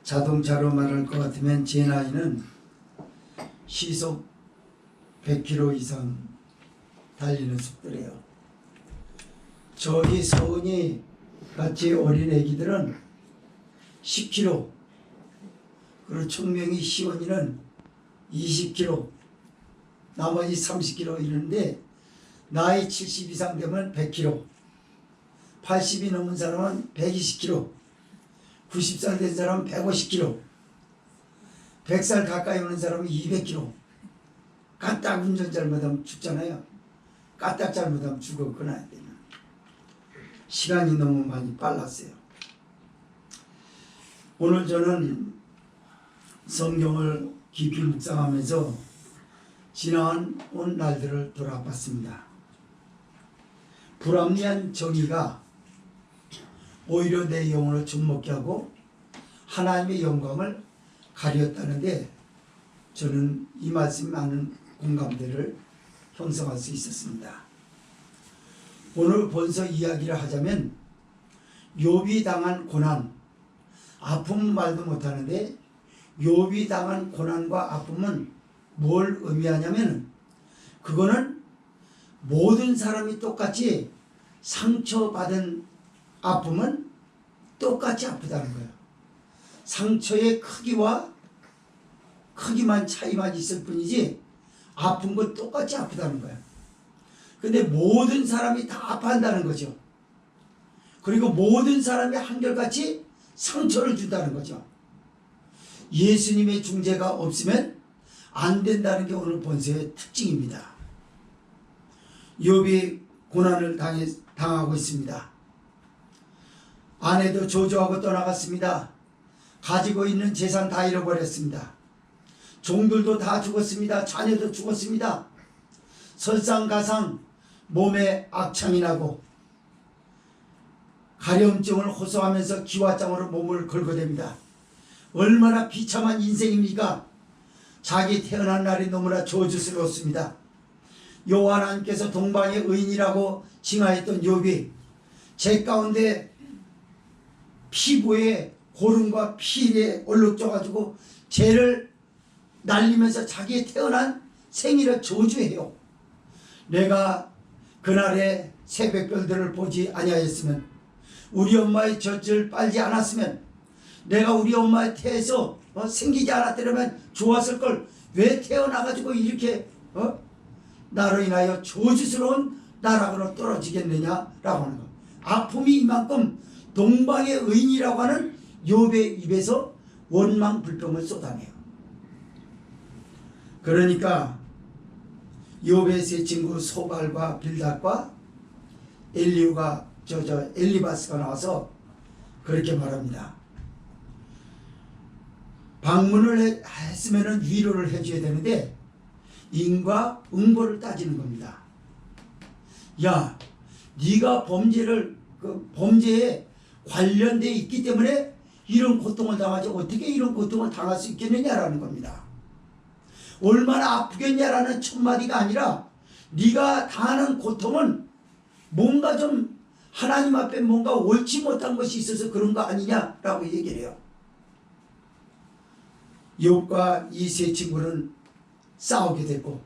자동차로 말할 것 같으면 제 나이는 시속 100km 이상 달리는 속도래요. 저희 서은이 같이 어린 애기들은 10km, 그리고 청명이 시원이는 20km, 나머지 30km 이러는데, 나이 70 이상 되면 100km, 80이 넘은 사람은 120km, 90살 된 사람은 150km, 100살 가까이 오는 사람은 200km. 까딱 운전 잘못하면 죽잖아요. 까딱 잘못하면 죽어, 그 나이 때는. 시간이 너무 많이 빨랐어요. 오늘 저는 성경을 깊이 묵상하면서 지나온 날들을 돌아봤습니다. 불합리한 정의가 오히려 내 영혼을 좀먹게 하고 하나님의 영광을 가렸다는데, 저는 이 말씀에 많은 공감대를 형성할 수 있었습니다. 오늘 본서 이야기를 하자면, 욥이 당한 고난, 아픔 말도 못하는데 욥이 당한 고난과 아픔은 뭘 의미하냐면, 그거는 모든 사람이 똑같이 상처받은 아픔은 똑같이 아프다는 거예요. 상처의 크기만 차이만 있을 뿐이지 아픈 건 똑같이 아프다는 거예요. 근데 모든 사람이 다 아파한다는 거죠. 그리고 모든 사람이 한결같이 상처를 준다는 거죠. 예수님의 중재가 없으면 안 된다는 게 오늘 본서의 특징입니다. 욥이 고난을 당하고 있습니다. 아내도 저주하고 떠나갔습니다. 가지고 있는 재산 다 잃어버렸습니다. 종들도 다 죽었습니다. 자녀도 죽었습니다. 설상가상 몸에 악창이 나고 가려움증을 호소하면서 기와장으로 몸을 걸거댑니다. 얼마나 비참한 인생입니까? 자기 태어난 날이 너무나 저주스러웠습니다. 여호와 하나님께서 동방의 의인이라고 칭하였던 욥이 제 가운데 피부에 고름과 피에 얼룩져가지고 죄를 날리면서 자기의 태어난 생일을 저주해요. 내가 그날의 새벽별들을 보지 아니하였으면, 우리 엄마의 젖을 빨지 않았으면, 내가 우리 엄마의 태에서 생기지 않았더라면 좋았을 걸, 왜 태어나가지고 이렇게 나로 인하여 저주스러운 나락으로 떨어지겠느냐라고 하는 것. 아픔이 이만큼 동방의 의인이라고 하는 욥의 입에서 원망 불평을 쏟아내요. 그러니까 욥의 세 친구 소발과 빌닷과 엘리우가 엘리바스가 나와서 그렇게 말합니다. 방문을 했으면 위로를 해줘야 되는데 인과 응보를 따지는 겁니다. 야, 네가 범죄에 관련되어 있기 때문에 이런 고통을 당하지 어떻게 이런 고통을 당할 수 있겠느냐라는 겁니다. 얼마나 아프겠냐라는 첫마디가 아니라, 네가 당하는 고통은 뭔가 좀 하나님 앞에 뭔가 옳지 못한 것이 있어서 그런 거 아니냐라고 얘기를 해요. 욥과 이 세 친구는 싸우게 됐고,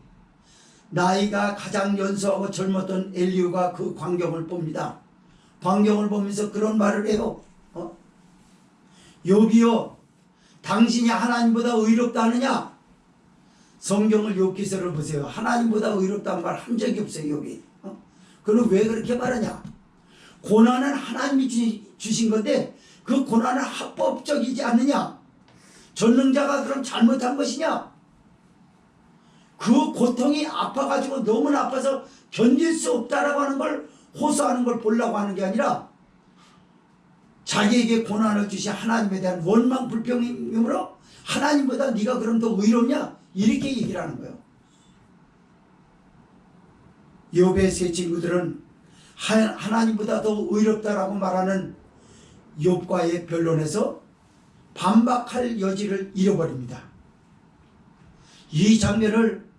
나이가 가장 연소하고 젊었던 엘리우가 그 광경을 봅니다. 광경을 보면서 그런 말을 해요. 욥이여, 당신이 하나님보다 의롭다 하느냐? 성경을 욥기서를 보세요. 하나님보다 의롭다는 말 한 적이 없어요, 욥이. 그럼 왜 그렇게 말하냐? 고난은 하나님이 주신 건데 그 고난은 합법적이지 않느냐? 전능자가 그럼 잘못한 것이냐? 그 고통이 아파가지고 너무나 아파서 견딜 수 없다라고 하는 걸 호소하는 걸 보려고 하는 게 아니라, 자기에게 고난을 주신 하나님에 대한 원망 불평이므로 하나님보다 네가 그럼 더 의롭냐? 이렇게 얘기를 하는 거예요. 욥의 세 친구들은 하나님보다 더 의롭다라고 말하는 욥과의 변론에서 반박할 여지를 잃어버립니다. 이 장면을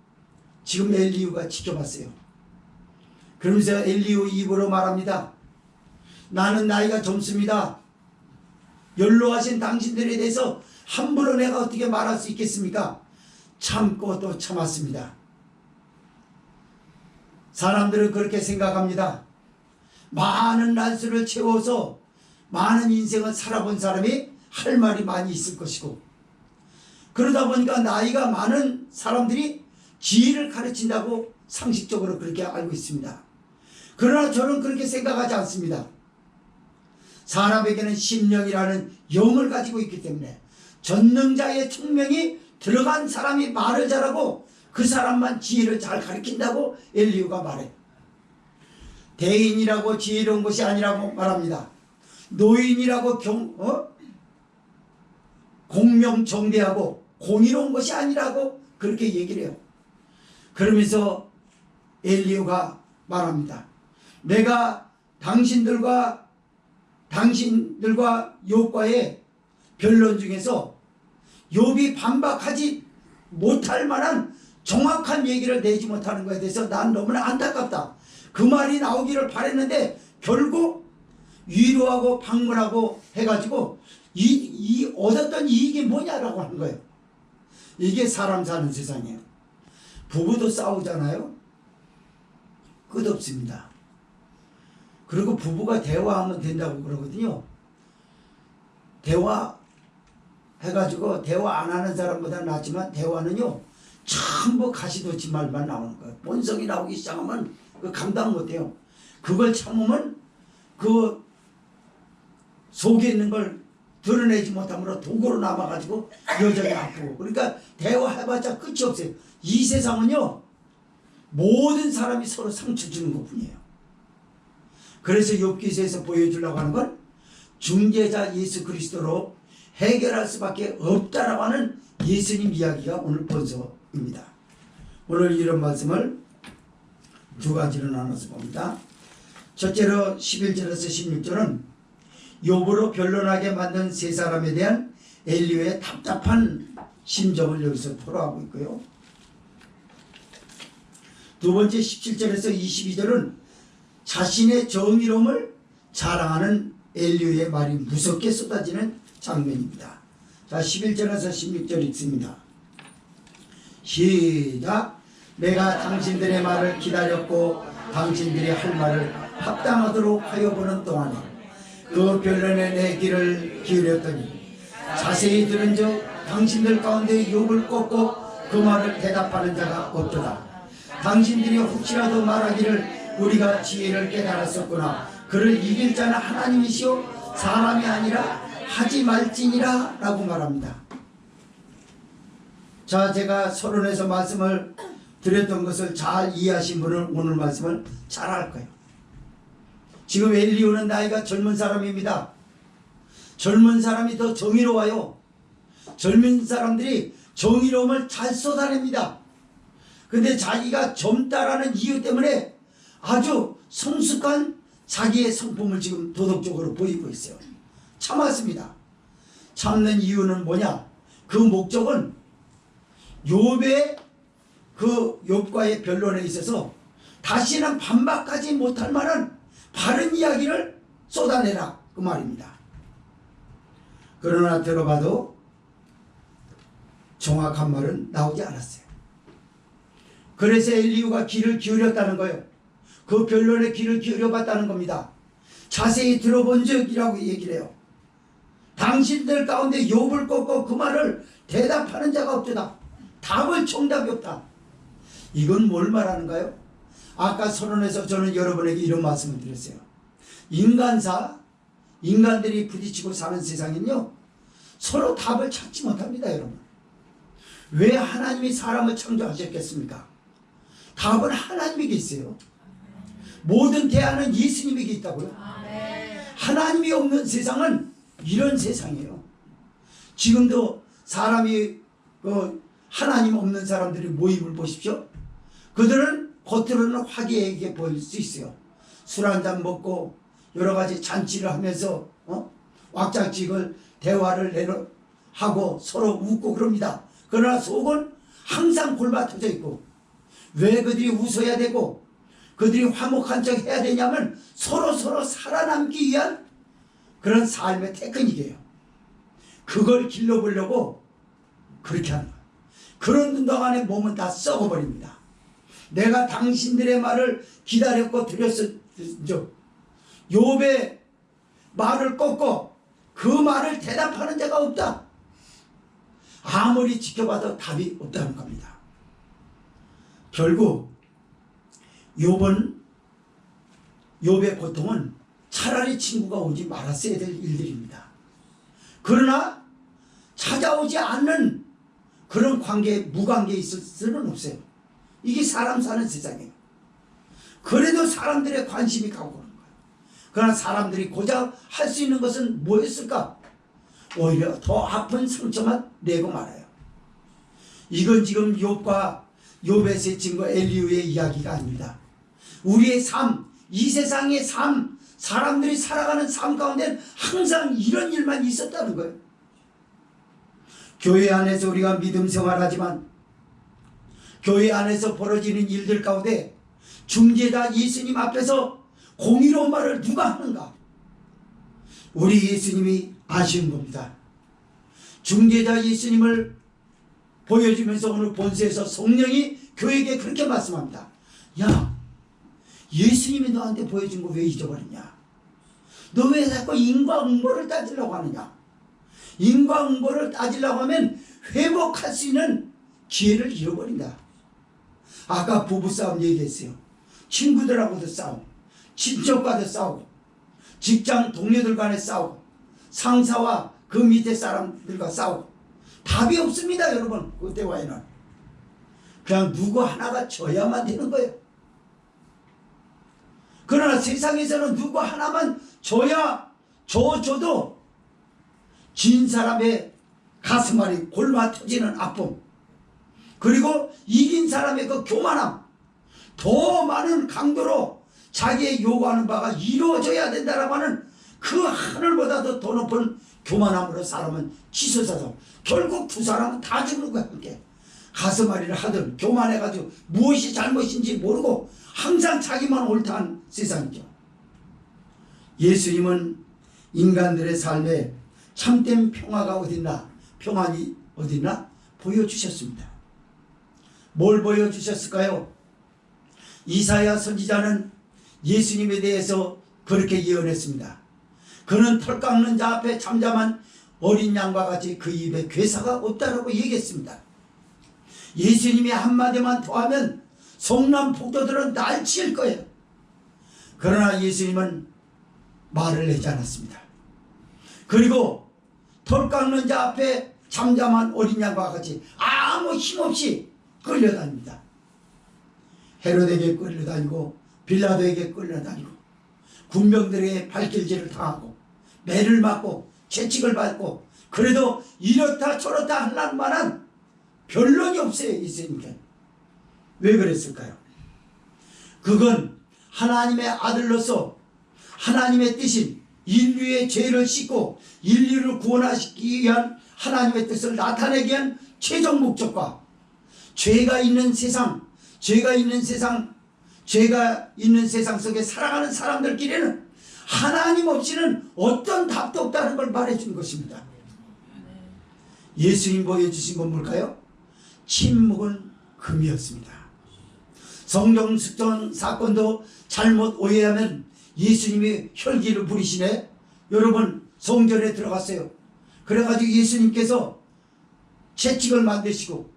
지금 엘리우가 지켜봤어요. 그러면서 엘리우 입으로 말합니다. 나는 나이가 젊습니다. 연로하신 당신들에 대해서 함부로 내가 어떻게 말할 수 있겠습니까? 참고 또 참았습니다. 사람들은 그렇게 생각합니다. 많은 날수를 채워서 많은 인생을 살아본 사람이 할 말이 많이 있을 것이고, 그러다 보니까 나이가 많은 사람들이 지혜를 가르친다고 상식적으로 그렇게 알고 있습니다. 그러나 저는 그렇게 생각하지 않습니다. 사람에게는 심령이라는 영을 가지고 있기 때문에 전능자의 총명이 들어간 사람이 말을 잘하고 그 사람만 지혜를 잘 가르친다고 엘리후가 말해요. 대인이라고 지혜로운 것이 아니라고 말합니다. 노인이라고 공명정대하고 공의로운 것이 아니라고 그렇게 얘기를 해요. 그러면서 엘리후가 말합니다. 내가 당신들과 욥과의 변론 중에서 욥이 반박하지 못할 만한 정확한 얘기를 내지 못하는 것에 대해서 난 너무나 안타깝다. 그 말이 나오기를 바랬는데 결국 위로하고 방문하고 해가지고 이 얻었던 이익이 뭐냐라고 하는 거예요. 이게 사람 사는 세상이에요. 부부도 싸우잖아요. 끝없습니다. 그리고 부부가 대화하면 된다고 그러거든요. 대화해가지고 대화 안 하는 사람보다 낫지만 대화는요 전부 가시돋친 말만 나오는 거예요. 본성이 나오기 시작하면 그 감당 못해요. 그걸 참으면 그 속에 있는 걸 드러내지 못함으로 독으로 남아가지고 여전히 아프고, 그러니까 대화해봤자 끝이 없어요. 이 세상은요 모든 사람이 서로 상처 주는 것 뿐이에요. 그래서 욥기서에서 보여주려고 하는 건 중재자 예수 그리스도로 해결할 수밖에 없다라고 하는 예수님 이야기가 오늘 본서입니다. 오늘 이런 말씀을 두 가지로 나눠서 봅니다. 첫째로 11절에서 16절은 욥으로 변론하게 만든 세 사람에 대한 엘리후의 답답한 심정을 여기서 토로하고 있고요. 두 번째 17절에서 22절은 자신의 정의로움을 자랑하는 엘리후의 말이 무섭게 쏟아지는 장면입니다. 자, 11절에서 16절 읽습니다. 시작. 내가 당신들의 말을 기다렸고 당신들이 할 말을 합당하도록 하여 보는 동안에 그 변론에 내 귀를 기울였더니 자세히 들은즉 당신들 가운데 욥을 꺾고 그 말을 대답하는 자가 없도다. 당신들이 혹시라도 말하기를 우리가 지혜를 깨달았었구나. 그를 이길 자는 하나님이시오 사람이 아니라 하지 말지니라 라고 말합니다. 자, 제가 서론에서 말씀을 드렸던 것을 잘 이해하신 분은 오늘 말씀을 잘 알 거예요. 지금 엘리후는 나이가 젊은 사람입니다. 젊은 사람이 더 정의로워요. 젊은 사람들이 정의로움을 잘 쏟아냅니다. 근데 자기가 젊다라는 이유 때문에 아주 성숙한 자기의 성품을 지금 도덕적으로 보이고 있어요. 참았습니다. 참는 이유는 뭐냐? 그 목적은 욥의 욥과의 변론에 있어서 다시는 반박하지 못할 만한 바른 이야기를 쏟아내라 그 말입니다. 그러나 들어봐도 정확한 말은 나오지 않았어요. 그래서 엘리후가 귀를 기울였다는 거예요. 그 변론에 귀를 기울여봤다는 겁니다. 자세히 들어본 적이라고 얘기를 해요. 당신들 가운데 욥을 꺾고 그 말을 대답하는 자가 없도다. 답을 정답이 없다. 이건 뭘 말하는가요? 아까 서론에서 저는 여러분에게 이런 말씀을 드렸어요. 인간들이 부딪히고 사는 세상은요 서로 답을 찾지 못합니다. 여러분, 왜 하나님이 사람을 창조하셨겠습니까? 답은 하나님에게 있어요. 모든 대안은 예수님에게 있다고요. 하나님이 없는 세상은 이런 세상이에요. 지금도 사람이 하나님 없는 사람들의 모임을 보십시오. 그들은 겉으로는 화기애애하게 보일 수 있어요. 술 한잔 먹고 여러 가지 잔치를 하면서 왁자지껄 대화를 하고 서로 웃고 그럽니다. 그러나 속은 항상 골마터져 있고, 왜 그들이 웃어야 되고 그들이 화목한 척 해야 되냐면 서로 살아남기 위한 그런 삶의 테크닉이에요. 그걸 길러보려고 그렇게 하는 거예요. 그런 동안에 몸은 다 썩어버립니다. 내가 당신들의 말을 기다렸고 들였었죠. 욥의 말을 꺾고 그 말을 대답하는 자가 없다. 아무리 지켜봐도 답이 없다는 겁니다. 결국 욥의 고통은 차라리 친구가 오지 말았어야 될 일들입니다. 그러나 찾아오지 않는 그런 관계, 무관계에 있을 수는 없어요. 이게 사람 사는 세상이에요. 그래도 사람들의 관심이 가고 그런 거예요. 그러나 사람들이 고작 할 수 있는 것은 뭐였을까? 오히려 더 아픈 상처만 내고 말아요. 이건 지금 욥과 욥의 세 친구 엘리후의 이야기가 아닙니다. 우리의 삶, 이 세상의 삶, 사람들이 살아가는 삶 가운데는 항상 이런 일만 있었다는 거예요. 교회 안에서 우리가 믿음 생활하지만 교회 안에서 벌어지는 일들 가운데 중재자 예수님 앞에서 공의로운 말을 누가 하는가? 우리 예수님이 아쉬운 겁니다. 중재자 예수님을 보여주면서 오늘 본서에서 성령이 교회에게 그렇게 말씀합니다. 야, 예수님이 너한테 보여준 거 왜 잊어버렸냐? 너 왜 자꾸 인과응보를 따지려고 하느냐? 인과응보를 따지려고 하면 회복할 수 있는 기회를 잃어버린다. 아까 부부싸움 얘기했어요. 친구들하고도 싸우고 친척과도 싸우고 직장 동료들 간에 싸우고 상사와 그 밑에 사람들과 싸우고 답이 없습니다. 여러분, 그때와에는 그냥 누구 하나가 져야만 되는 거예요. 그러나 세상에서는 누구 하나만 줘도 진 사람의 가슴앓이 골마 터지는 아픔, 그리고 이긴 사람의 그 교만함, 더 많은 강도로 자기의 요구하는 바가 이루어져야 된다라고 하는 그 하늘보다도 더 높은 교만함으로 사람은 치솟아서 결국 두 사람은 다 죽는 거야. 함께 가슴앓이를 하든 교만해가지고 무엇이 잘못인지 모르고 항상 자기만 옳다는 세상이죠. 예수님은 인간들의 삶에 참된 평화가 어딨나, 평안이 어딨나 보여주셨습니다. 뭘 보여주셨을까요? 이사야 선지자는 예수님에 대해서 그렇게 예언했습니다. 그는 털 깎는 자 앞에 잠잠한 어린 양과 같이 그 입에 괴사가 없다라고 얘기했습니다. 예수님이 한마디만 더하면 성남 폭도들은 날치일 거예요. 그러나 예수님은 말을 내지 않았습니다. 그리고 털 깎는 자 앞에 잠잠한 어린 양과 같이 아무 힘없이 끌려다닙니다. 헤롯에게 끌려다니고 빌라도에게 끌려다니고 군병들에게 발길질을 당하고 매를 맞고 채찍을 받고 그래도 이렇다 저렇다 하려는 만한 변론이 없어요. 예수님께. 왜 그랬을까요? 그건 하나님의 아들로서 하나님의 뜻인 인류의 죄를 씻고 인류를 구원하시기 위한 하나님의 뜻을 나타내기 위한 최종 목적과 죄가 있는 세상 속에 살아가는 사람들끼리는 하나님 없이는 어떤 답도 없다는 걸 말해주는 것입니다. 예수님 보여주신 건 뭘까요? 침묵은 금이었습니다. 성령 숙전 사건도 잘못 오해하면 예수님이 혈기를 부리시네. 여러분, 성전에 들어갔어요. 그래가지고 예수님께서 채찍을 만드시고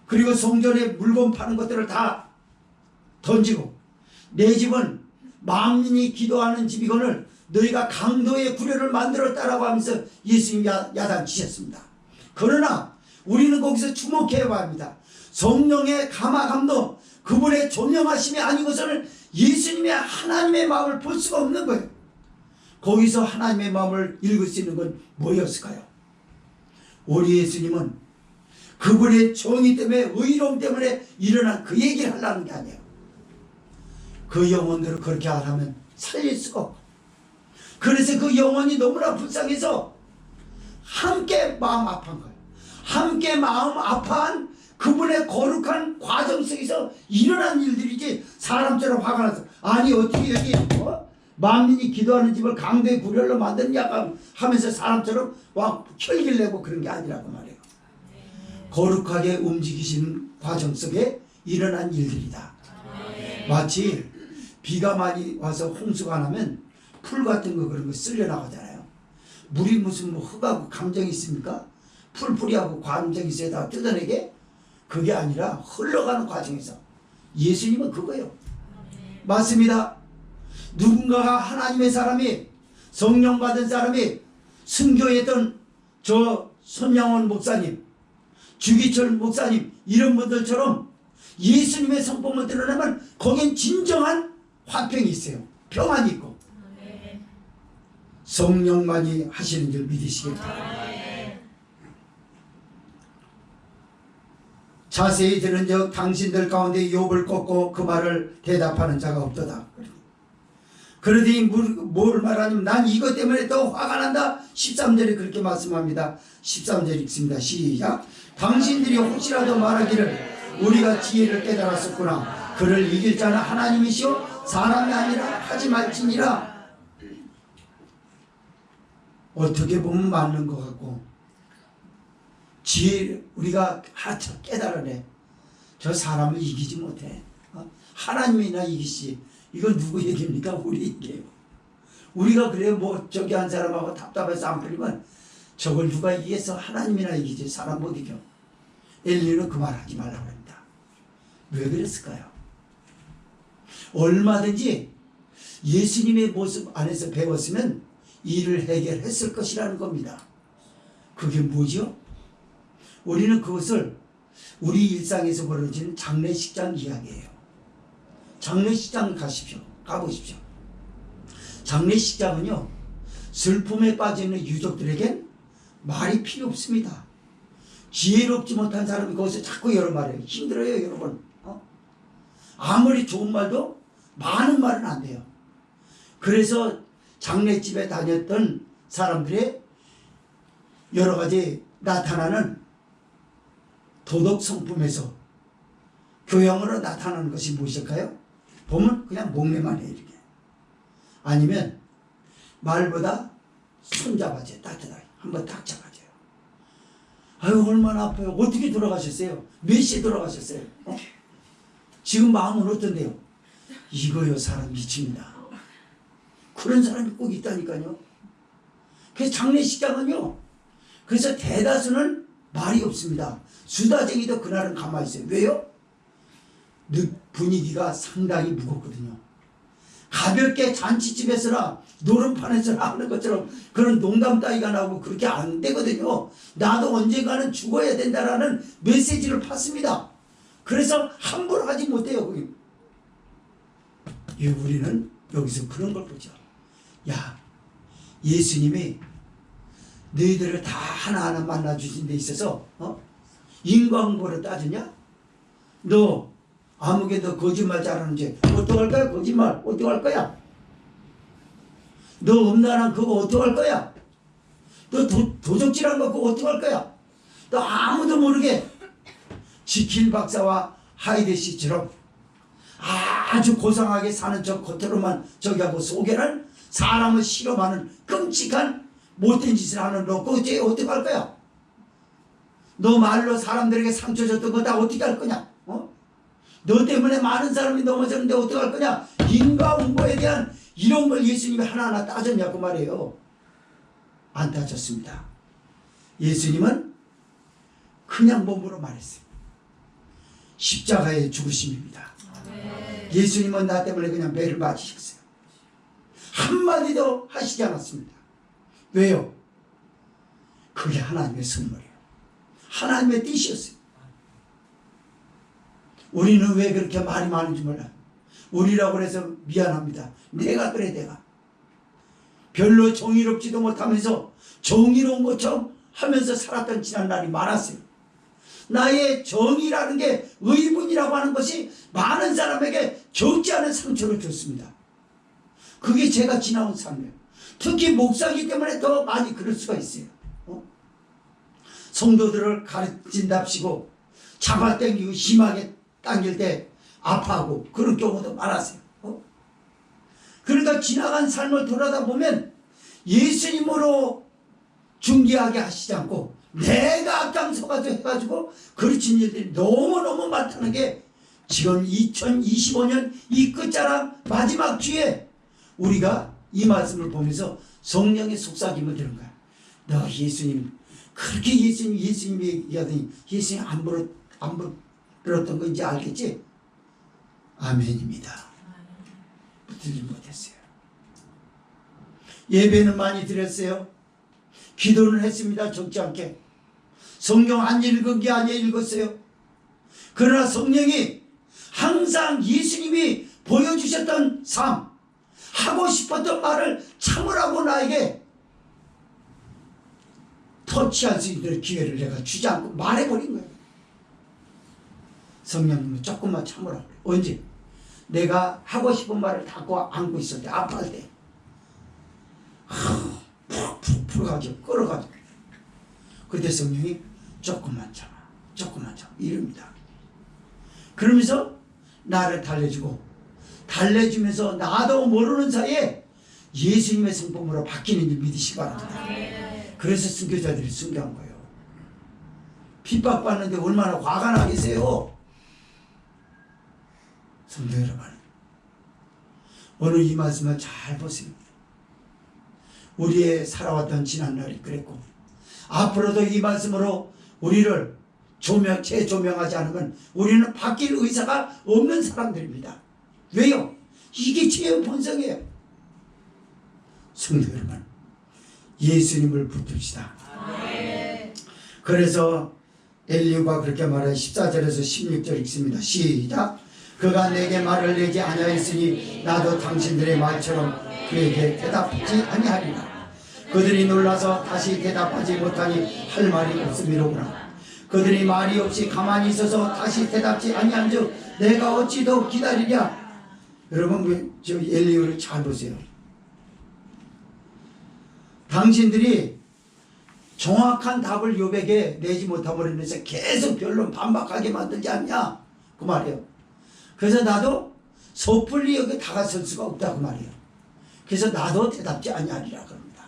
그리고 성전에 물건 파는 것들을 다 던지고 내 집은 만민이 기도하는 집이거늘 너희가 강도의 구려를 만들었다라고 하면서 예수님이 야단치셨습니다. 그러나 우리는 거기서 주목해야 합니다. 성령의 감화감도 그분의 조명하심이 아니고서는 예수님의 하나님의 마음을 볼 수가 없는 거예요. 거기서 하나님의 마음을 읽을 수 있는 건 뭐였을까요? 우리 예수님은 그분의 정의 때문에, 의로움 때문에 일어난 그 얘기를 하려는 게 아니에요. 그 영혼들을 그렇게 하라면 살릴 수가 없고, 그래서 그 영혼이 너무나 불쌍해서 함께 마음 아파한 거예요. 함께 마음 아파한 그분의 거룩한 과정 속에서 일어난 일들이지 사람처럼 화가 나서 아니 어떻게 여기 만민이 기도하는 집을 강도의 굴열로 만드느냐 하면서 사람처럼 막 혈기를 내고 그런 게 아니라고 말해요. 거룩하게 움직이시는 과정 속에 일어난 일들이다. 마치 비가 많이 와서 홍수가 나면 풀 같은 거 그런 거 쓸려 나가잖아요. 물이 무슨 뭐 흙하고 감정이 있습니까? 풀뿌리하고 감정이 있어야 다 뜯어내게? 그게 아니라 흘러가는 과정에서 예수님은 그거예요. 맞습니다. 누군가가 하나님의 사람이 성령 받은 사람이 순교했던 저 손양원 목사님, 주기철 목사님 이런 분들처럼 예수님의 성품을 드러내면 거긴 진정한 화평이 있어요. 평안이 있고 성령만이 하시는 줄 믿으시기 바랍니다. 자세히 들은즉 당신들 가운데 욥을 꺾고 그 말을 대답하는 자가 없도다. 그러더니 뭘 말하냐면 난 이것 때문에 더 화가 난다. 13절에 그렇게 말씀합니다. 13절 읽습니다. 시작. 당신들이 혹시라도 말하기를 우리가 지혜를 깨달았었구나. 그를 이길 자는 하나님이시오 사람이 아니라 하지 말지니라. 어떻게 보면 맞는 것 같고 지혜 우리가 깨달아내. 저 사람을 이기지 못해. 하나님이나 이기시. 이거 누구 얘기입니까? 우리 얘기예요. 우리가 그래 뭐 저기 한 사람하고 답답해서 안 풀리면 저걸 누가 이기겠어? 하나님이나 이기지 사람 못 이겨. 엘리는 그 말 하지 말라고 합니다. 왜 그랬을까요? 얼마든지 예수님의 모습 안에서 배웠으면 일을 해결했을 것이라는 겁니다. 그게 뭐죠? 우리는 그것을 우리 일상에서 벌어지는 장례식장 이야기예요. 장례식장 가보십시오. 장례식장은요, 슬픔에 빠지는 유족들에겐 말이 필요 없습니다. 지혜롭지 못한 사람이 거기서 자꾸 여러 말해요. 힘들어요, 여러분. 아무리 좋은 말도 많은 말은 안 돼요. 그래서 장례집에 다녔던 사람들의 여러 가지 나타나는 도덕 성품에서 교양으로 나타나는 것이 무엇일까요? 보면 그냥 목례만 해 이렇게. 아니면 말보다 손잡아줘요. 따뜻하게 한번 딱 잡아줘요. 아유 얼마나 아파요. 어떻게 돌아가셨어요? 몇 시에 돌아가셨어요? 지금 마음은 어떤데요? 이거요 사람 미칩니다. 그런 사람이 꼭 있다니까요. 그래서 장례식장은요, 그래서 대다수는 말이 없습니다. 수다쟁이도 그날은 가만히 있어요. 왜요? 분위기가 상당히 무겁거든요. 가볍게 잔치집에서나 노름판에서나 하는 것처럼 그런 농담 따위가 나오고 그렇게 안 되거든요. 나도 언젠가는 죽어야 된다라는 메시지를 팠습니다. 그래서 함부로 하지 못해요. 우리는 여기서 그런 걸 보죠. 야, 예수님이 너희들을 다 하나하나 만나주신 데 있어서 인과응보를 따지냐? 너 아무개 너 거짓말 잘하는지 어떡할 거야? 거짓말 어떡할 거야? 너 음란한 그거 어떡할 거야? 너 도적질한 거 그거 어떡할 거야? 너 아무도 모르게 지킬 박사와 하이데 씨처럼 아주 고상하게 사는 저 겉으로만 저기하고 속에는 사람을 실험하는 끔찍한 못된 짓을 하는 너 그거 어떡할 거야? 너 말로 사람들에게 상처 줬던 거 다 어떻게 할 거냐? 너 때문에 많은 사람이 넘어졌는데 어떡할 거냐? 인과응보에 대한 이런 걸 예수님이 하나하나 따졌냐고 말이에요. 안 따졌습니다. 예수님은 그냥 몸으로 말했어요. 십자가의 죽으심입니다. 예수님은 나 때문에 그냥 매를 맞으셨어요. 한마디도 하시지 않았습니다. 왜요? 그게 하나님의 선물이에요. 하나님의 뜻이었어요. 우리는 왜 그렇게 말이 많은지 몰라요. 우리라고 해서 미안합니다. 내가 그래 내가. 별로 정의롭지도 못하면서 정의로운 것처럼 하면서 살았던 지난 날이 많았어요. 나의 정의라는 게 의분이라고 하는 것이 많은 사람에게 적지 않은 상처를 줬습니다. 그게 제가 지나온 삶이에요. 특히 목사이기 때문에 더 많이 그럴 수가 있어요. 성도들을 가르친답시고 잡아당기고 심하게 당길 때 아파하고 그런 경우도 많았어요. 그러니까 지나간 삶을 돌아다 보면 예수님으로 중개하게 하시지 않고 내가 앞장서가지고 해가지고 그르친 일들이 너무너무 많다는 게 지금 2025년 이 끝자락 마지막 주에 우리가 이 말씀을 보면서 성령의 속삭임을 들은 거야. 너 예수님 그렇게 예수님 얘기하더니 예수님 안 들었던 거 이제 알겠지? 아멘입니다. 들지 못했어요. 예배는 많이 드렸어요. 기도는 했습니다. 적지 않게. 성경 안 읽은 게 아니에요. 읽었어요. 그러나 성령이 항상 예수님이 보여주셨던 삶, 하고 싶었던 말을 참으라고 나에게 터치할 수 있는 기회를 내가 주지 않고 말해버린 거예요. 성령님은 조금만 참으라고 그래요. 언제? 내가 하고 싶은 말을 다 안고 있을 때, 아파할 때. 푹 풀어가지고 끌어가지고 그때 성령이 조금만 참아 이럽니다. 그러면서 나를 달래주면서 나도 모르는 사이에 예수님의 성품으로 바뀌는 줄 믿으시기 바랍니다. 그래서 순교자들이 순교한 거예요. 핍박받는데 얼마나 화가 나겠어요. 성도 여러분, 오늘 이 말씀을 잘 보세요. 우리의 살아왔던 지난날이 그랬고 앞으로도 이 말씀으로 우리를 재조명하지 않으면 우리는 바뀔 의사가 없는 사람들입니다. 왜요? 이게 죄의 본성이에요. 성도 여러분, 예수님을 붙듭시다. 그래서 엘리후가 그렇게 말해 14절에서 16절 읽습니다. 시작. 그가 내게 말을 내지 아니하였으니 나도 당신들의 말처럼 그에게 대답하지 아니하리라. 그들이 놀라서 다시 대답하지 못하니 할 말이 없음이로구나. 그들이 말이 없이 가만히 있어서 다시 대답지 아니한즉 내가 어찌 더 기다리랴. 여러분 저 엘리후를 잘 보세요. 당신들이 정확한 답을 욥에게 내지 못함으로 인해서 계속 변론 반박하게 만들지 않냐 그 말이에요. 그래서 나도 섣불리 여기 다가설 수가 없다 그 말이에요. 그래서 나도 대답지 아니하리라 그럽니다.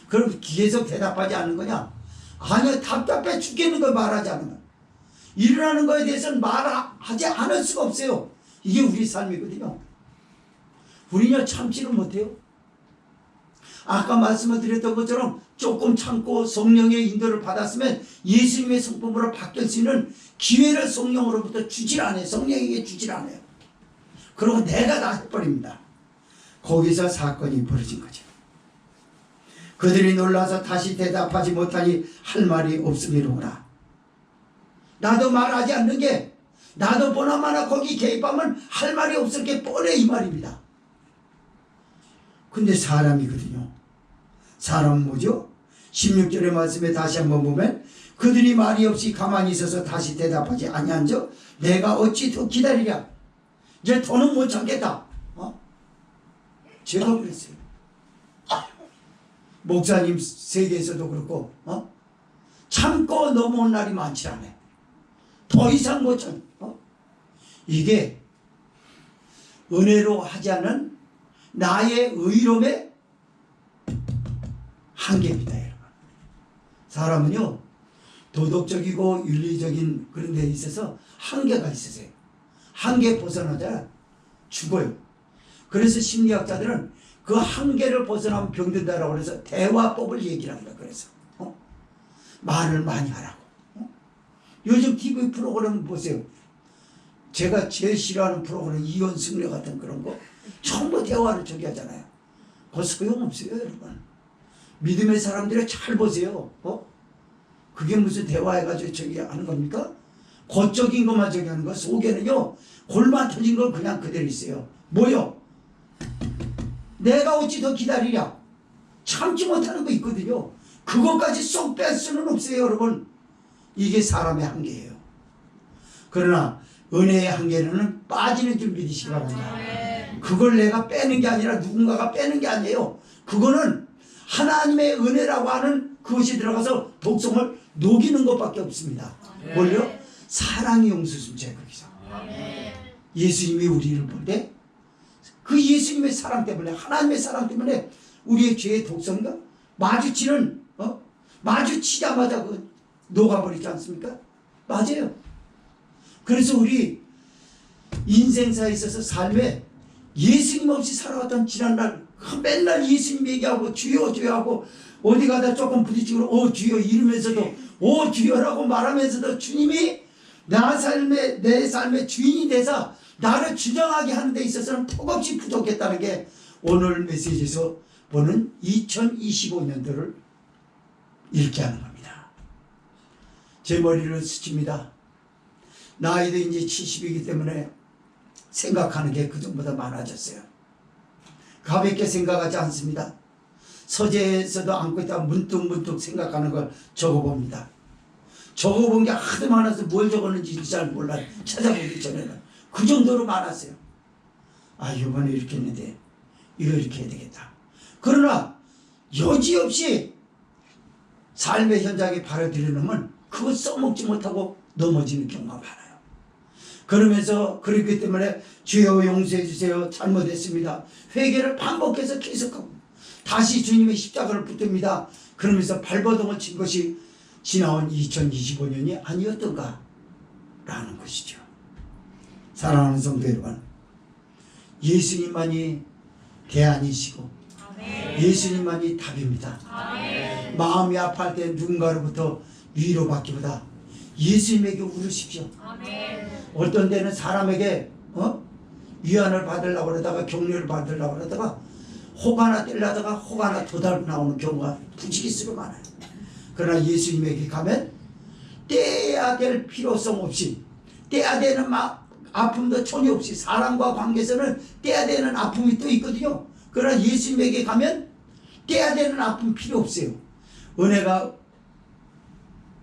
그럼 계속 대답하지 않는 거냐? 아니요, 답답해 죽겠는 걸 말하지 않으면 일어나는 거에 대해서는 말하지 않을 수가 없어요. 이게 우리 삶이거든요. 우리는 참지를 못해요. 아까 말씀을 드렸던 것처럼 조금 참고 성령의 인도를 받았으면 예수님의 성품으로 바뀔 수 있는 기회를 성령으로부터 주질 않아요. 성령에게 주질 않아요. 그리고 내가 다 해버립니다. 거기서 사건이 벌어진 거죠. 그들이 놀라서 다시 대답하지 못하니 할 말이 없음이로구나. 나도 말하지 않는 게 나도 보나마나 거기 개입하면 할 말이 없을 게 뻔해 이 말입니다. 근데 사람이거든요. 사람은 뭐죠? 16절의 말씀에 다시 한번 보면 그들이 말이 없이 가만히 있어서 다시 대답하지 아니한즉 내가 어찌 더 기다리랴. 이제 더는 못 참겠다. 제가 그랬어요. 목사님 세계에서도 그렇고 참고 넘어온 날이 많지 않아요. 더 이상 못 참. 이게 은혜로 하지 않은 나의 의로움의 한계입니다. 여러분. 사람은요 도덕적이고 윤리적인 그런 데 있어서 한계가 있으세요. 한계 벗어나자 죽어요. 그래서 심리학자들은 그 한계를 벗어나면 병든다라고 해서 대화법을 얘기를 합니다. 그래서 말을 많이 하라고. 요즘 TV 프로그램 보세요. 제가 제일 싫어하는 프로그램 이혼 승려 같은 그런 거 전부 대화를 저기 하잖아요. 그거 소용없어요. 여러분. 믿음의 사람들이 잘 보세요. 그게 무슨 대화해가지고 저기 하는 겁니까? 겉적인 것만 저기 하는 거. 속에는요 골만 터진 건 그냥 그대로 있어요. 뭐요? 내가 어찌 더 기다리랴. 참지 못하는 거 있거든요. 그것까지 쏙 뺄 수는 없어요. 여러분. 이게 사람의 한계예요. 그러나 은혜의 한계는 빠지는 줄 믿으시기 바랍니다. 그걸 내가 빼는 게 아니라 누군가가 빼는 게 아니에요. 그거는 하나님의 은혜라고 하는 그것이 들어가서 독성을 녹이는 것밖에 없습니다. 뭘요? 사랑이 용수순죄 거기서. 예수님이 우리를 볼 때 그 예수님의 사랑 때문에, 하나님의 사랑 때문에 우리의 죄의 독성과 마주치자마자 녹아버리지 않습니까? 맞아요. 그래서 우리 인생사에 있어서 삶에 예수님 없이 살아왔던 지난날 맨날 예수님 얘기하고 주여 주여 하고 어디 가다 조금 부딪히고 주여 이러면서도 주여라고 말하면서도 주님이 내 삶의 주인이 돼서 나를 주장하게 하는 데 있어서는 턱없이 부족했다는 게 오늘 메시지에서 보는 2025년도를 읽게 하는 겁니다. 제 머리를 스칩니다. 나이도 이제 70이기 때문에 생각하는 게 그전보다 많아졌어요. 가볍게 생각하지 않습니다. 서재에서도 앉고 있다가 문득문득 생각하는 걸 적어봅니다. 적어본 게 하도 많아서 뭘 적었는지 잘 몰라요. 찾아보기 전에는. 그 정도로 많았어요. 이번에 이렇게 했는데 이거 이렇게 해야 되겠다. 그러나 여지없이 삶의 현장에 발을 들여놓으면 그거 써먹지 못하고 넘어지는 경우가 많아요. 그러면서 그렇기 때문에 주여 용서해 주세요. 잘못했습니다. 회개를 반복해서 계속하고 다시 주님의 십자가를 붙듭니다. 그러면서 발버둥을 친 것이 지나온 2025년이 아니었던가 라는 것이죠. 사랑하는 성도 여러분, 예수님만이 대안이시고 예수님만이 답입니다. 마음이 아파할 때 누군가로부터 위로받기보다 예수님에게 울으십시오. 어떤 데는 사람에게 위안을 받으려고 그러다가 격려를 받으려고 그러다가 혹 하나 떼려다가 혹 하나 도달로 나오는 경우가 부지기수로 많아요. 그러나 예수님에게 가면 떼야 될 필요성 없이, 떼야 되는 아픔도 전혀 없이, 사람과 관계에서는 떼야 되는 아픔이 또 있거든요. 그러나 예수님에게 가면 떼야 되는 아픔 필요 없어요. 은혜가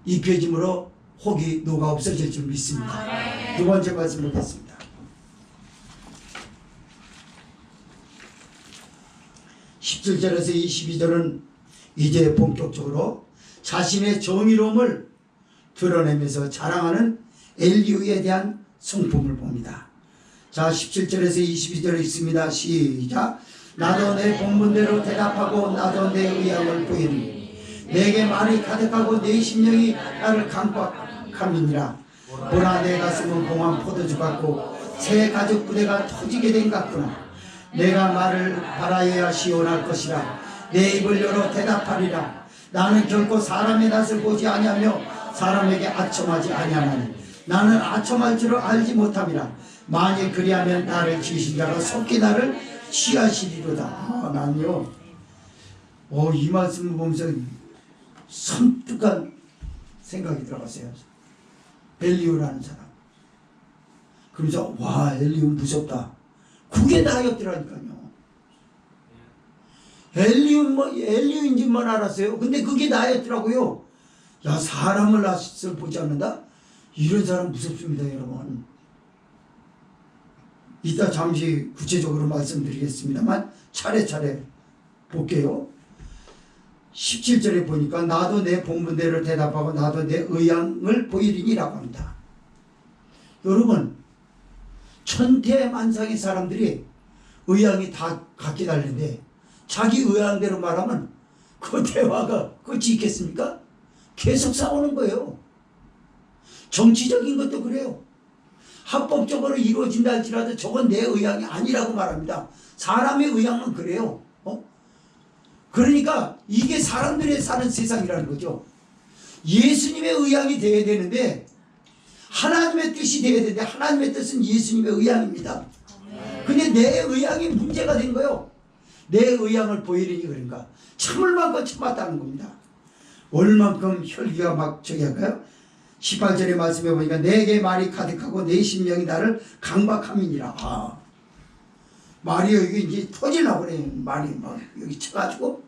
입혀짐으로 혹이 녹아 없어질 줄 믿습니다. 두 번째 말씀 보겠습니다. 17절에서 22절은 이제 본격적으로 자신의 정의로움을 드러내면서 자랑하는 엘리후에 대한 성품을 봅니다. 자, 17절에서 22절 있습니다. 시작. 나도 내 본분대로 대답하고 나도 내 의향을 보이니 내게 말이 가득하고 내 심령이 나를 강박함이니라. 보나 내 가슴은 봉한 포도주 같고 새 가죽 부대가 터지게 된 같구나. 내가 말을 바라여야 시원할 것이라. 내 입을 열어 대답하리라. 나는 결코 사람의 낯을 보지 아니하며 사람에게 아첨하지 아니하나니 나는 아첨할 줄을 알지 못함이라. 만일 그리하면 나를 지으신 자가 속히 나를 취하시리로다. 난요 이 말씀을 보면서 섬뜩한 생각이 들어갔어요. 엘리후라는 사람. 그러면서 엘리후 무섭다. 그게 나였더라니까요. 엘리후인지만 알았어요. 근데 그게 나였더라고요. 사람을 낯을 보지 않는다? 이런 사람 무섭습니다, 여러분. 이따 잠시 구체적으로 말씀드리겠습니다만 차례차례 볼게요. 17절에 보니까 나도 내 본분대로 대답하고 나도 내 의향을 보이리니라고 합니다. 여러분, 천태만상의 사람들이 의향이 다 같게 다른데 자기 의향대로 말하면 그 대화가 끝이 있겠습니까? 계속 싸우는 거예요. 정치적인 것도 그래요. 합법적으로 이루어진다 할지라도 저건 내 의향이 아니라고 말합니다. 사람의 의향은 그래요. 그러니까 이게 사람들의 사는 세상이라는 거죠. 예수님의 의향이 돼야 되는데 하나님의 뜻이 돼야 되는데 하나님의 뜻은 예수님의 의향입니다. 근데 내 의향이 문제가 된 거예요. 내 의향을 보이려니 그런가. 참을 만큼 참았다는 겁니다. 얼만큼 혈기가 막 저기 할까요? 18절의 말씀에 보니까 내게 말이 가득하고 내 심령이 나를 강박함이니라. 말이 여기 이제 터지려고 그래요. 말이 막 여기 쳐가지고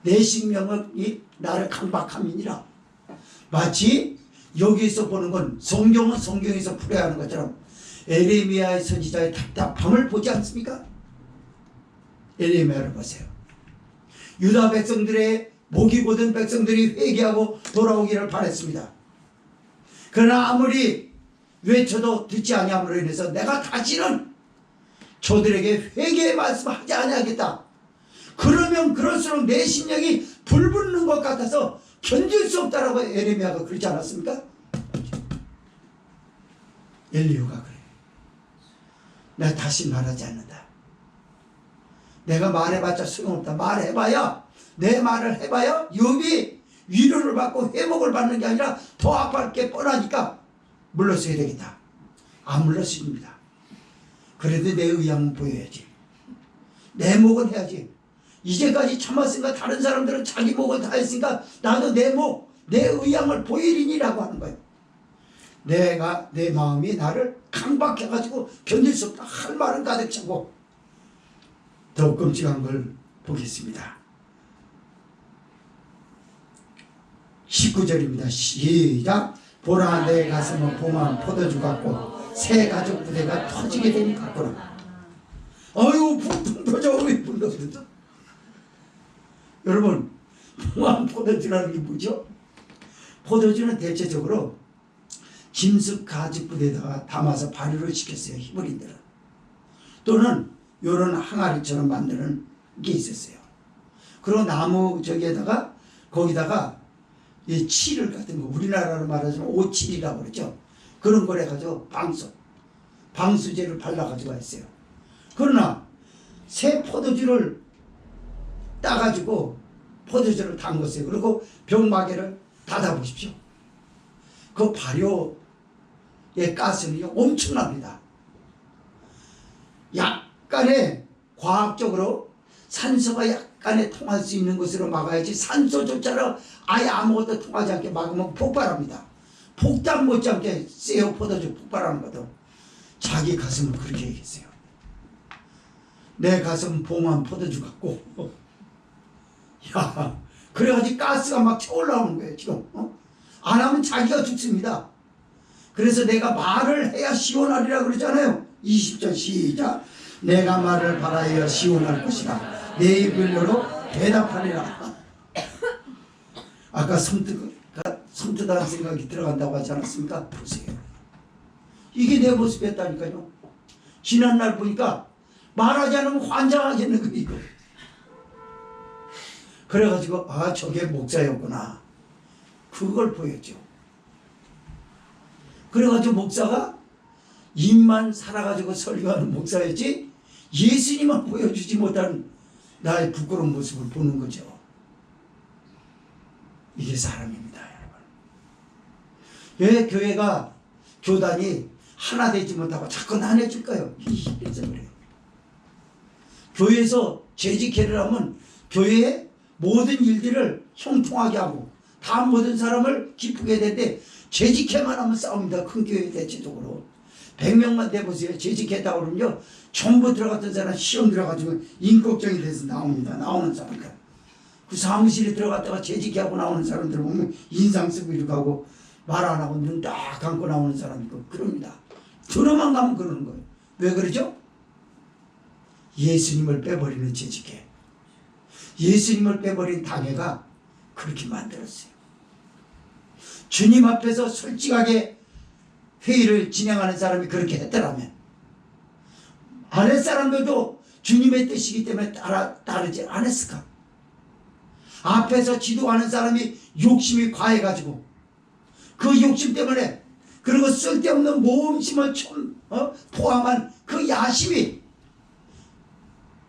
내 심령이 나를 강박함이니라. 마치 여기서 보는 건 성경은 성경에서 풀어야하는 것처럼 에레미야의 선지자의 답답함을 보지 않습니까? 에레미야를 보세요. 유다 백성들의 목이 곧은 백성들이 회개하고 돌아오기를 바랬습니다. 그러나 아무리 외쳐도 듣지 아니함으로 인해서 내가 다시는 저들에게 회개의 말씀하지 아니하겠다. 그러면 그럴수록 내 심령이 불붙는 것 같아서 견딜 수 없다라고 에레미야가 그러지 않았습니까? 엘리후가 그래. 내가 다시 말하지 않는다. 내가 말해봤자 소용없다. 말해봐야, 내 말을 해봐야 욥이 위로를 받고 회복을 받는 게 아니라 더 아파할 게 뻔하니까 물러서야 되겠다. 안 물러섭니다. 그래도 내 의향은 보여야지. 내 목은 해야지. 이제까지 참았으니까 다른 사람들은 자기 목을 다 했으니까 나도 내 목, 내 의향을 보이리니라고 하는 거예요. 내가, 내 마음이 나를 강박해가지고 견딜 수 없다. 할 말은 가득 차고. 더 끔찍한 걸 보겠습니다. 19절입니다. 시작. 보라, 내 가슴은 봄한 포도주 같고 새 가죽 부대가 터지게 되니 같구나. 아유, 붕붕 터져. 왜 불러서. 여러분, 봄한 포도주라는 게 뭐죠? 포도주는 대체적으로 김숙 가죽 부대에다가 담아서 발효를 시켰어요. 히브리인들은. 또는 요런 항아리처럼 만드는 게 있었어요. 그리고 나무 저기에다가 거기다가 이 칠을 같은 거, 우리나라로 말하자면 오칠이라고 그러죠. 그런 걸 해가지고 방수제를 발라가지고 했어요. 그러나 새 포도주를 따가지고 포도주를 담궜어요. 그리고 병마개를 닫아보십시오. 그 발효의 가스는 엄청납니다. 약간의 과학적으로 산소가 약간의 통할 수 있는 것으로 막아야지, 산소조차로 아예 아무것도 통하지 않게 막으면 폭발합니다. 폭탄 못지않게 세요. 포도주 폭발하는 것도. 자기 가슴을 그렇게 얘기했어요. 내 가슴은 봉한 포도주 같고. 야, 그래가지고 가스가 막 차올라오는 거예요 지금. 안 하면 자기가 죽습니다. 그래서 내가 말을 해야 시원하리라 그러잖아요. 20절 시작. 내가 말을 바라여 시원할 것이라 내 입을 열어 대답하리라. 아까 섬뜩한 생각이 들어간다고 하지 않았습니까? 보세요. 이게 내 모습이었다니까요. 지난날 보니까 말하지 않으면 환장하겠는 거 이거. 그래가지고 아, 저게 목사였구나. 그걸 보였죠. 그래가지고 목사가 입만 살아가지고 설교하는 목사였지 예수님만 보여주지 못한 나의 부끄러운 모습을 보는 거죠. 이게 사람입니다, 여러분. 왜 교회가, 교단이 하나 되지 못하고 자꾸 나눠질까요? 그래서 그래요. 교회에서 재직회를 하면 교회의 모든 일들을 형통하게 하고 다 모든 사람을 기쁘게 해야 되는데 재직회만 하면 싸웁니다. 큰 교회 대체적으로. 100명만 돼보세요. 재직했다고 그러면요. 전부 들어갔던 사람 시험 들어가지고 인걱정이 돼서 나옵니다. 나오는 사람들. 그 사무실에 들어갔다가 재직하고 나오는 사람들 보면 인상 쓰고 이렇게 하고 말 안 하고 눈 딱 감고 나오는 사람 있고 그럽니다. 들어만 가면 그러는 거예요. 왜 그러죠? 예수님을 빼버리는 재직회. 예수님을 빼버린 당회가 그렇게 만들었어요. 주님 앞에서 솔직하게 회의를 진행하는 사람이 그렇게 했더라면 아랫 사람들도 주님의 뜻이기 때문에 따르지 않았을까? 앞에서 지도하는 사람이 욕심이 과해가지고 그 욕심 때문에, 그리고 쓸데없는 모험심을 포함한 그 야심이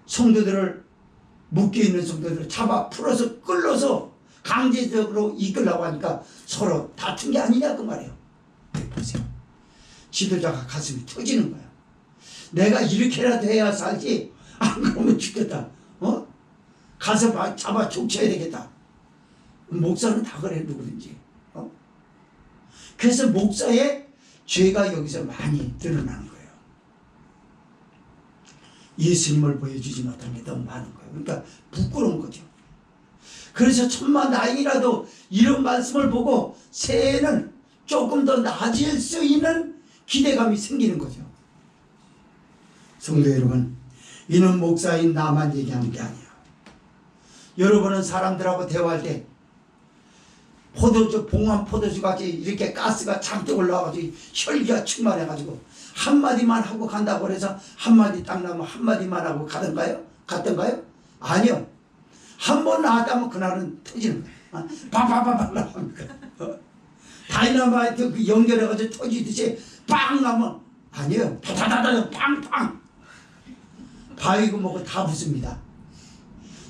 성도들을, 묶여있는 성도들을 잡아 풀어서 끌어서 강제적으로 이끌려고 하니까 서로 다툰 게 아니냐 그 말이에요. 보세요. 지도자가 가슴이 터지는 거야. 내가 이렇게라도 해야 살지 안 그러면 죽겠다. 가서 잡아 족쳐야 되겠다. 목사는 다 그래, 누구든지. 그래서 목사의 죄가 여기서 많이 드러나는 거예요. 예수님을 보여주지 못한 게 너무 많은 거예요. 그러니까 부끄러운 거죠. 그래서 천만 다행이라도 이런 말씀을 보고 새해에는 조금 더 나아질 수 있는 기대감이 생기는 거죠. 성도 여러분, 이는 목사인 나만 얘기하는 게 아니에요. 여러분은 사람들하고 대화할 때 포도주, 봉황 포도주 같이 이렇게 가스가 잔뜩 올라와가지고 혈기가 충만해가지고 한마디만 하고 간다고 그래서 한마디 딱 나면 한마디만 하고 갔던가요? 아니요. 한 번 나왔다면 그날은 터지는 거예요. 빵빵빵빵 나옵니까? 다이너마이트 그 연결해가지고 터지듯이 빵 나면 아니에요. 다다다다 빵빵. 바위고 뭐고 다 부숩니다.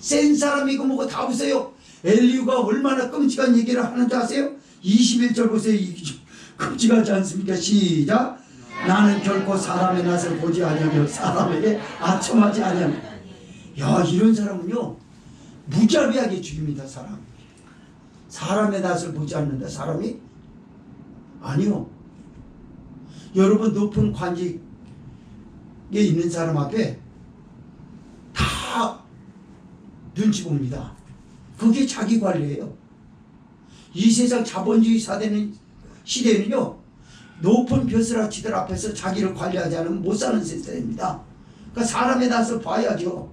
센 사람이고 뭐고 다 부숴요. 엘리후가 얼마나 끔찍한 얘기를 하는지 아세요? 21절 보세요. 끔찍하지 않습니까? 시작. 나는 결코 사람의 낯을 보지 아니하며 사람에게 아첨하지 아니하며. 야, 이런 사람은요 무자비하게 죽입니다. 사람의 낯을 보지 않는다. 사람이? 아니요. 여러분 높은 관직에 있는 사람 앞에 다 눈치 봅니다. 그게 자기 관리예요. 이 세상 자본주의 시대에는요 높은 벼슬아치들 앞에서 자기를 관리하지 않으면 못 사는 세대입니다. 그러니까 사람의 낯을 봐야죠.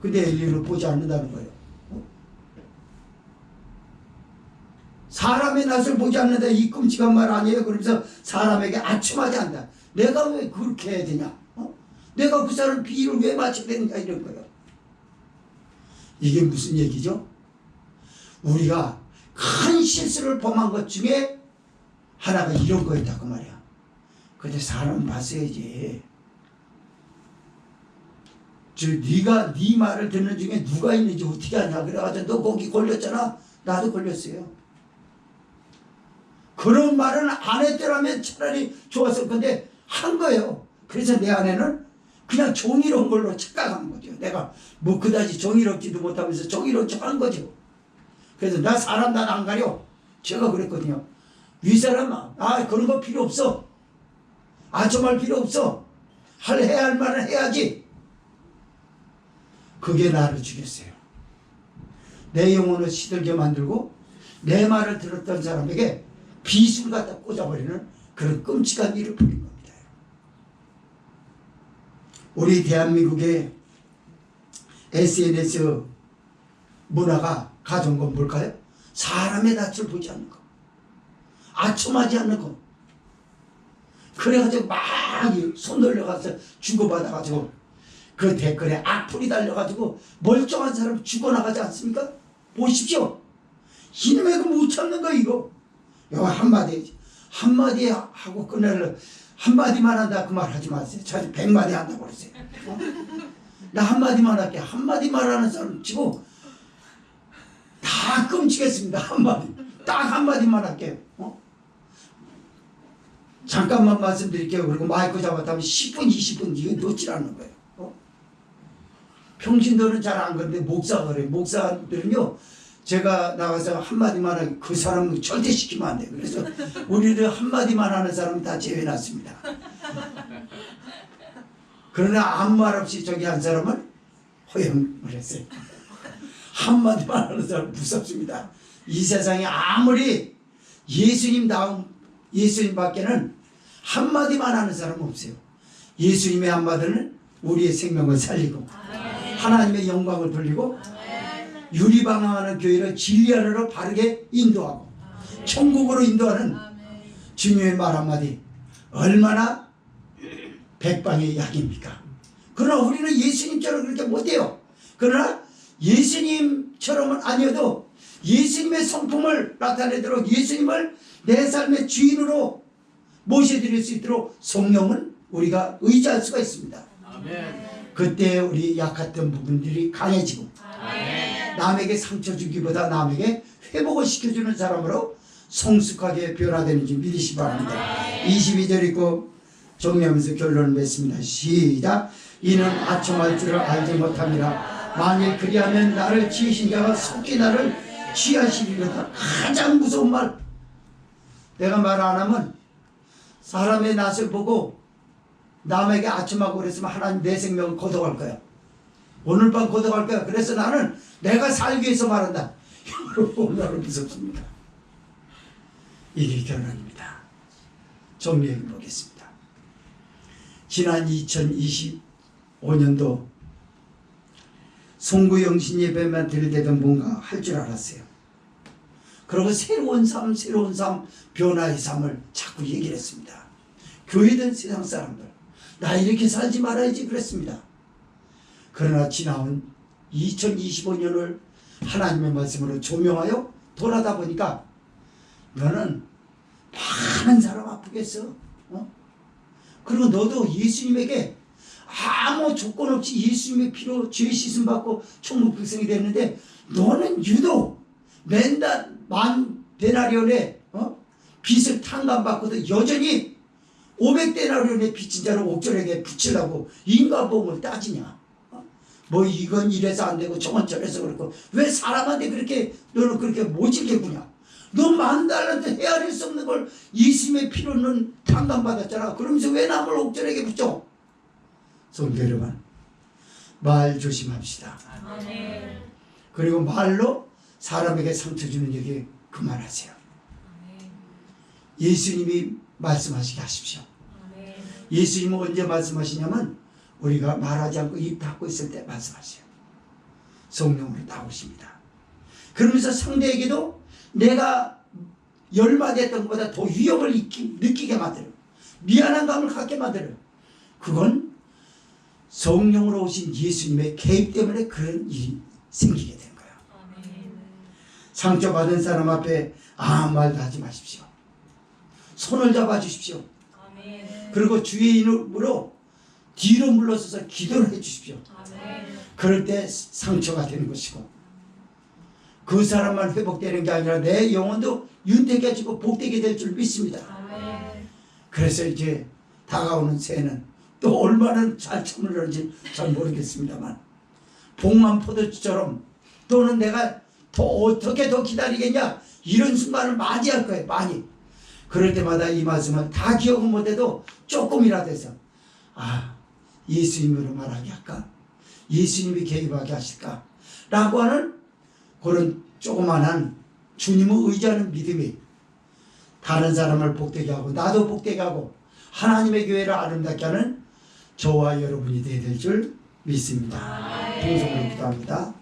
근데 엘리후를 보지 않는다는 거예요. 사람의 낯을 보지 않는다, 이 끔찍한 말 아니에요? 그러면서 사람에게 아첨하지 않는다. 내가 왜 그렇게 해야 되냐? 내가 그 사람 비위를 왜 맞춰야 되느냐, 이런 거예요. 이게 무슨 얘기죠? 우리가 큰 실수를 범한 것 중에 하나가 이런 거였다 그 말이야. 근데 사람 봤어야지. 네가 네 말을 듣는 중에 누가 있는지 어떻게 하냐. 그래가지고 너 거기 걸렸잖아. 나도 걸렸어요. 그런 말은 안 했더라면 차라리 좋았을 건데 한 거예요. 그래서 내 안에는 그냥 정의로운 걸로 착각한 거죠. 내가 뭐 그다지 정의롭지도 못하면서 정의로운 척한 거죠. 그래서 나 사람 난 안 가려. 제가 그랬거든요. 윗사람아, 그런 거 필요 없어. 아첨할 필요 없어. 해야 할 말은 해야지. 그게 나를 죽였어요. 내 영혼을 시들게 만들고 내 말을 들었던 사람에게 비수를 갖다 꽂아버리는 그런 끔찍한 일을 벌인 겁니다. 우리 대한민국의 SNS 문화가 가져온 건 뭘까요? 사람의 낯을 보지 않는 거, 아첨하지 않는 거. 그래가지고 막 손 돌려가서 주고받아가지고 그 댓글에 악플이 달려가지고 멀쩡한 사람 죽어나가지 않습니까? 보십시오. 이놈의 그 못 참는 거 이거. 요 한마디 하고 끝내려. 한마디만 한다 그 말 하지 마세요. 저 100마디 한다고 그러세요. 나 한마디만 할게. 한마디만 하는 사람 치고 다 끔찍했습니다. 딱 한마디만 할게요. 잠깐만 말씀드릴게요. 그리고 마이크 잡았다면 10분 20분 이거 놓질 않는 거예요. 평신도는 잘 안 그런데 목사가 그래요. 목사들은요 제가 나가서 한마디만 하기 그 사람은 절대 시키면 안 돼요. 그래서 우리를 한마디만 하는 사람은 다 제외해놨습니다. 그러나 아무 말 없이 저기 한 사람은 허용을 했어요. 한마디만 하는 사람 무섭습니다. 이 세상에 아무리 예수님 밖에는 한마디만 하는 사람은 없어요. 예수님의 한마디는 우리의 생명을 살리고 하나님의 영광을 돌리고 유리방황하는 교회를 진리 안으로 바르게 인도하고 천국으로 인도하는 주님의 말 한마디 얼마나 백방의 약입니까? 그러나 우리는 예수님처럼 그렇게 못해요. 그러나 예수님처럼은 아니어도 예수님의 성품을 나타내도록 예수님을 내 삶의 주인으로 모셔드릴 수 있도록 성령은 우리가 의지할 수가 있습니다. 아멘. 그때 우리 약했던 부분들이 강해지고 아멘. 남에게 상처 주기보다 남에게 회복을 시켜주는 사람으로 성숙하게 변화되는지 믿으시기 바랍니다. 22절 읽고 정리하면서 결론을 맺습니다. 시작. 이는 아첨할 줄을 알지 못함이라. 만일 그리하면 나를 지으신 자가 속히 나를 취하시리로다. 가장 무서운 말. 내가 말 안 하면 사람의 낯을 보고 남에게 아첨하고 그랬으면 하나님 내 생명을 거둬갈 거야. 오늘 밤 거둬갈 거야. 그래서 나는 내가 살기 위해서 말한다. 여러분 나는 무섭습니다. 이게 결론입니다. 정리해 보겠습니다. 지난 2025년도 송구영신 예배만 드릴 때도 뭔가 할 줄 알았어요. 그리고 새로운 삶, 새로운 삶, 변화의 삶을 자꾸 얘기를 했습니다. 교회든 세상 사람들, 나 이렇게 살지 말아야지 그랬습니다. 그러나 지나온 2025년을 하나님의 말씀으로 조명하여 돌아다 보니까 너는 많은 사람 아프겠어. 그리고 너도 예수님에게 아무 조건 없이 예수님의 피로 죄 씻음 받고 천국 백성이 됐는데 너는 유독 맨날 만 데나리온의 빚을 탕감받고도 여전히 500데나리온의 빚진 자를 옥절에게 붙이려고 인과보험을 따지냐. 뭐 이건 이래서 안 되고 저건 저래서 그렇고 왜 사람한테 그렇게 너는 그렇게 모질게 구냐. 너 10,000달란트 헤아릴 수 없는 걸 예수님의 피로는 탕감받았잖아. 그러면서 왜 남을 옥절에게 붙여? 성도 여러분, 말 조심합시다. 아멘. 그리고 말로 사람에게 상처 주는 얘기 그만하세요. 아멘. 예수님이 말씀하시게 하십시오. 아멘. 예수님은 언제 말씀하시냐면 우리가 말하지 않고 입 닫고 있을 때 말씀하세요. 성령으로 나오십니다. 그러면서 상대에게도 내가 열받았던 것보다 더 위협을 느끼게 만들어요. 미안한 감을 갖게 만들어요. 그건 성령으로 오신 예수님의 개입 때문에 그런 일이 생기게 된 거예요. 아멘. 상처받은 사람 앞에 아무 말도 하지 마십시오. 손을 잡아 주십시오. 아멘. 그리고 주의 이름으로 뒤로 물러서서 기도를 해 주십시오. 아멘. 그럴 때 상처가 되는 것이고 그 사람만 회복되는 게 아니라 내 영혼도 윤택해지고 복되게 될 줄 믿습니다. 아멘. 그래서 이제 다가오는 새해는 또 얼마나 잘 참으려는지 잘 모르겠습니다만 복만 포도주처럼 또는 내가 더 어떻게 더 기다리겠냐 이런 순간을 맞이할 거예요. 많이. 그럴 때마다 이 말씀을 다 기억은 못해도 조금이라도 해서 예수님으로 말하게 할까? 예수님이 개입하게 하실까? 라고 하는 그런 조그만한 주님을 의지하는 믿음이 다른 사람을 복되게 하고 나도 복되게 하고 하나님의 교회를 아름답게 하는 저와 여러분이 되어야 될 줄 믿습니다. 동성으로 기도합니다.